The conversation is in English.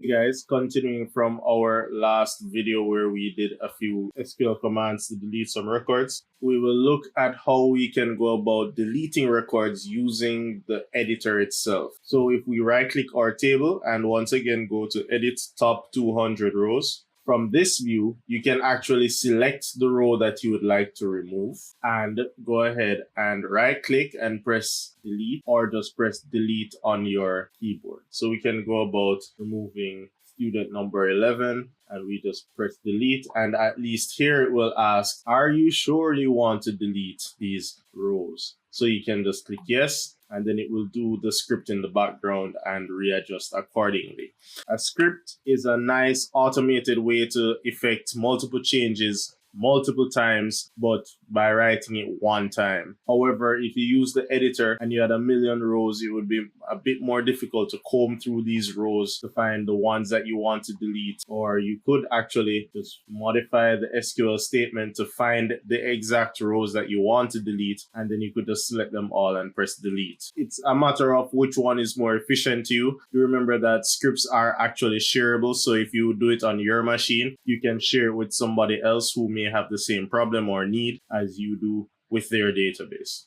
Hey guys, continuing from our last video where we did a few SQL commands to delete some records, we will look at how we can go about deleting records using the editor itself. So if we right click our table and once again go to edit top 200 rows, from this view, you can actually select the row that you would like to remove and go ahead and right click and press delete, or just press delete on your keyboard. So we can go about removing student number 11 and we just press delete, and at least here it will ask, are you sure you want to delete these rows? So you can just click yes, and then it will do the script in the background and readjust accordingly. A script is a nice automated way to effect multiple changes multiple times, but by writing it one time. However, if you use the editor and you had a million rows, it would be a bit more difficult to comb through these rows to find the ones that you want to delete. Or you could actually just modify the SQL statement to find the exact rows that you want to delete, and then you could just select them all and press delete. It's a matter of which one is more efficient to you. You remember that scripts are actually shareable, so if you do it on your machine, you can share it with somebody else who may have the same problem or need as you do with their database.